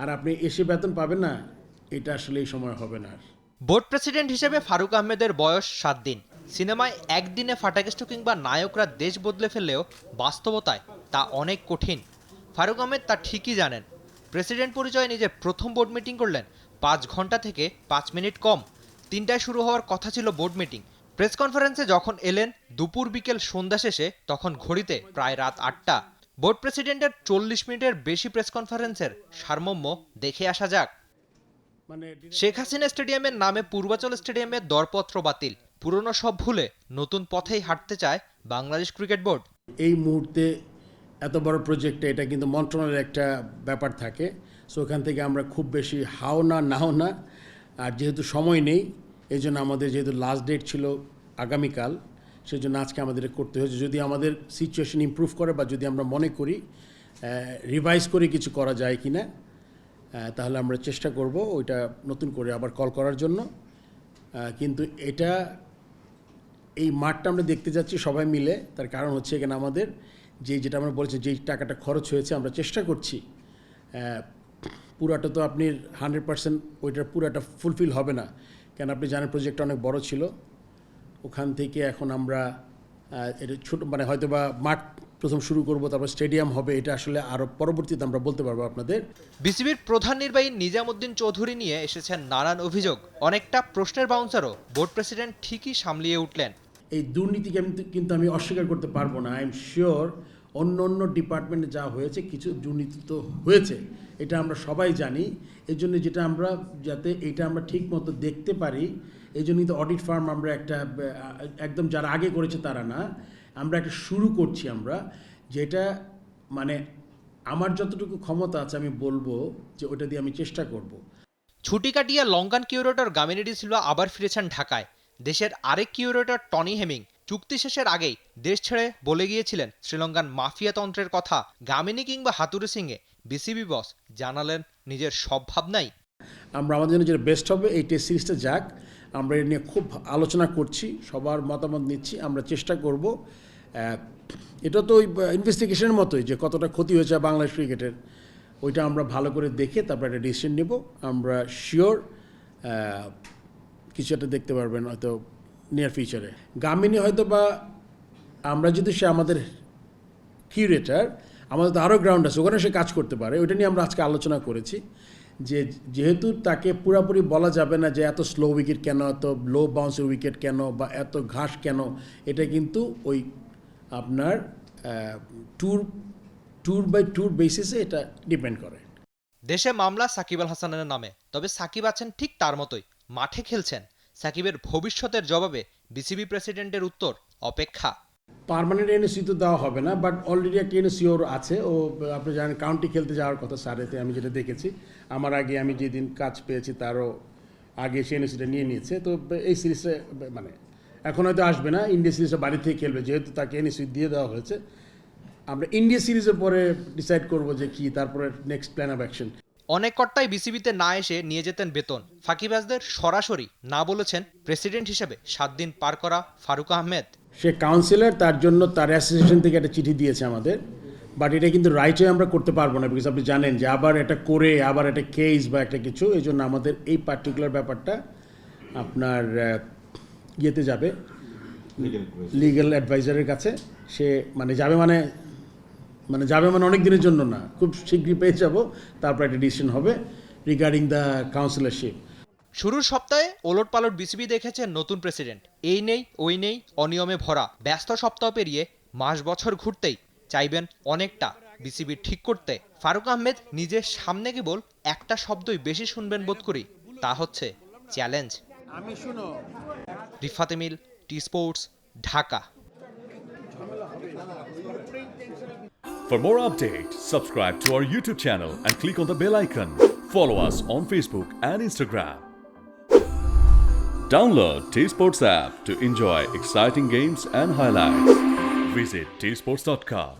আর আপনি এসে বেতন পাবেন না, এটা আসলে এই সময় হবে না। বোর্ড প্রেসিডেন্ট হিসেবে ফারুক আহমেদের বয়স 7 দিন। সিনেমায় একদিনে ফাটাকেস্টু কিংবা নায়করা দেশ বদলে ফেললেও বাস্তবতায় তা অনেক কঠিন। ফারুক আহমেদ তা ঠিকই জানেন। প্রেসিডেন্ট পরিচয়ে নিজের প্রথম বোর্ড মিটিং করলেন 5 ঘন্টা থেকে 5 মিনিট কম। 3টায় শুরু হওয়ার কথা ছিল বোর্ড মিটিং। প্রেস কনফারেন্সে যখন এলেন দুপুর বিকেল সন্ধ্যা শেষে, তখন ঘড়িতে প্রায় রাত 8টা। বোর্ড প্রেসিডেন্টের 40 মিনিটের বেশি প্রেস কনফারেন্সের সারমর্ম দেখে আসা যাক। শেখ হাসিনা স্টেডিয়ামের নামে পূর্বাচল স্টেডিয়ামের দরপত্র বাতিল। পুরনো সব ভুলে নতুন পথেই হাঁটতে চায় বাংলাদেশ ক্রিকেট বোর্ড। এই মুহূর্তে এত বড় প্রজেক্টে এটা কিন্তু মন্ত্রণালয়ের একটা ব্যাপার থাকে, সো ওখান থেকে আমরা খুব বেশি হাও না নাও না। আর যেহেতু সময় নেই, এই জন্য আমাদের যেহেতু লাস্ট ডেট ছিল আগামীকাল, সেই জন্য আজকে আমাদের করতে হয়েছে। যদি আমাদের সিচুয়েশন ইমপ্রুভ করে বা যদি আমরা মনে করি রিভাইজ করে কিছু করা যায় কি না, তাহলে আমরা চেষ্টা করব ওইটা নতুন করে আবার কল করার জন্য। কিন্তু এই মাঠটা আমরা দেখতে যাচ্ছি সবাই মিলে, তার কারণ হচ্ছে এখানে আমাদের যেটা আমরা বলেছি, যেই টাকাটা খরচ হয়েছে আমরা চেষ্টা করছি পুরাটা তো আপনি 100% ওইটার পুরাটা ফুলফিল হবে না, কেন আপনি জানেন প্রজেক্টটা অনেক বড় ছিল। ওখান থেকে এখন আমরা এটা ছোটো মানে হয়তো বা মাঠ প্রথম শুরু করব, তারপর স্টেডিয়াম হবে, এটা আসলে আরও পরবর্তীতে আমরা বলতে পারবো আপনাদের। বিসিবির প্রধান নির্বাহী নিজামুদ্দিন চৌধুরী নিয়ে এসেছেন নানান অভিযোগ। অনেকটা প্রশ্নের বাউন্সারও বোর্ড প্রেসিডেন্ট ঠিকই সামলিয়ে উঠলেন। এই দুর্নীতিকে কিন্তু আমি অস্বীকার করতে পারবো না। আই এম শিওর অন্য অন্য ডিপার্টমেন্টে যা হয়েছে কিছু দুর্নীতি তো হয়েছে, এটা আমরা সবাই জানি। এই জন্য যেটা আমরা যাতে এটা আমরা ঠিক মতো দেখতে পারি, এই জন্যই তো অডিট ফার্ম আমরা একটা একদম যারা আগে করেছে তারা না, আমরা একটা শুরু করছি আমরা, যেটা মানে আমার যতটুকু ক্ষমতা আছে আমি বলবো যে ওটা দিয়ে আমি চেষ্টা করব। ছুটি কাটিয়ে Lankan curator Gamini D Silva আবার ফিরেছেন ঢাকায়। দেশের আরেক কিউরেটর টনি হেমিং চুক্তি শেষের আগেই দেশ ছেড়ে বলে গিয়েছিলেন শ্রীলঙ্কান মাফিয়া তন্ত্রের কথা। গামিনী কিংবা হাতুরু সিংয়ে বিসিবি বস জানালেন নিজের সব ভাবনাই। আমরা আমাদের জন্য যেটা বেস্ট হবে এই টেস্ট সিরিজটা যাক, আমরা এটা নিয়ে খুব আলোচনা করছি, সবার মতামত নিচ্ছি, আমরা চেষ্টা করব। এটা তো ওই ইনভেস্টিগেশনের মতোই যে কতটা ক্ষতি হয়েছে বাংলাদেশ ক্রিকেটের, ওইটা আমরা ভালো করে দেখে তারপর একটা ডিসিশন নেব। আমরা শিওর কিছু একটা দেখতে পারবেন হয়তো নিয়ার ফিউচারে। গামিনী হয়তো বা আমরা যদি সে আমাদের কিউরেটার, আমাদের তো আরও গ্রাউন্ড আছে, ওখানে সে কাজ করতে পারে, ওইটা নিয়ে আমরা আজকে আলোচনা করেছি যে যেহেতু তাকে পুরোপুরি বলা যাবে না যে এত স্লো উইকেট কেন, এত লো বাউন্সের উইকেট কেন, বা এত ঘাস কেন, এটা কিন্তু ওই আপনার ট্যুর বাই ট্যুর বেসিসে এটা ডিপেন্ড করে। দেশে মামলা সাকিব আল হাসানের নামে, তবে সাকিব আছেন ঠিক তার মতোই, মাঠে খেলছেন। সাকিবের ভবিষ্যতের জবাবে বিসিবি প্রেসিডেন্টের উত্তর অপেক্ষা। পার্মানেন্ট এনওসি তো দেওয়া হবে না, বাট অলরেডি একটা এনওসি ওর আছে। ও আপনি জানেন কাউন্টি খেলতে যাওয়ার কথা সারেতে, আমি যেটা দেখেছি, আমার আগে আমি যেদিন কাজ পেয়েছি তারও আগে সে এনওসিটা নিয়ে নিয়েছে। তো এই সিরিজে মানে এখন হয়তো আসবে না, ইন্ডিয়া সিরিজটা বাড়ি থেকে খেলবে, যেহেতু তাকে এনওসি দিয়ে দেওয়া হয়েছে। আমরা ইন্ডিয়া সিরিজের পরে ডিসাইড করব যে কি তারপরে নেক্সট প্ল্যান অফ অ্যাকশন। অনেক কর্তাই বিসিবিতে না এসে নিয়ে যেতেন বেতন। ফাঁকিবাজদের সরাসরি না বলেছেন প্রেসিডেন্ট হিসেবে 7 দিন পার করা ফারুক আহমেদ। সে কাউন্সিলর, তার জন্য তার অ্যাসোসিয়েশন থেকে একটা চিঠি দিয়েছে আমাদের, বাট এটা কিন্তু রাইটে আমরা করতে পারবো না, বিকজ আপনি জানেন যে আবার এটা করে আবার একটা কেস বা একটা কিছু, এই জন্য আমাদের এই পার্টিকুলার ব্যাপারটা আপনার ইয়েতে যাবে, লিগ্যাল অ্যাডভাইজারের কাছে। সে যাবে অনেক দিনের জন্য না, খুব শীঘ্রই পেয়ে যাব, তারপর একটা ডিসিশন হবে রিগার্ডিং দ্য কাউন্সিলরশিপ। শুরুর সপ্তাহে ওলটপালট বিসিবি দেখেছেন নতুন প্রেসিডেন্ট। এই নেই ওই নেই, অনিয়মে ভরা ব্যস্ত সপ্তাহ পেরিয়ে মাস বছর ঘুরতেই চাইবেন অনেকটা বিসিবি ঠিক করতে। ফারুক আহমেদ নিজের সামনে কেবল একটা শব্দই বেশি শুনবেন বোধ করি, তা হচ্ছে challenge. Rifat Emil, T Sports, Dhaka. For more updates, subscribe to our YouTube channel and click on the bell icon. Follow us on Facebook and Instagram. Download T-Sports app to enjoy exciting games and highlights. Visit tsports.com.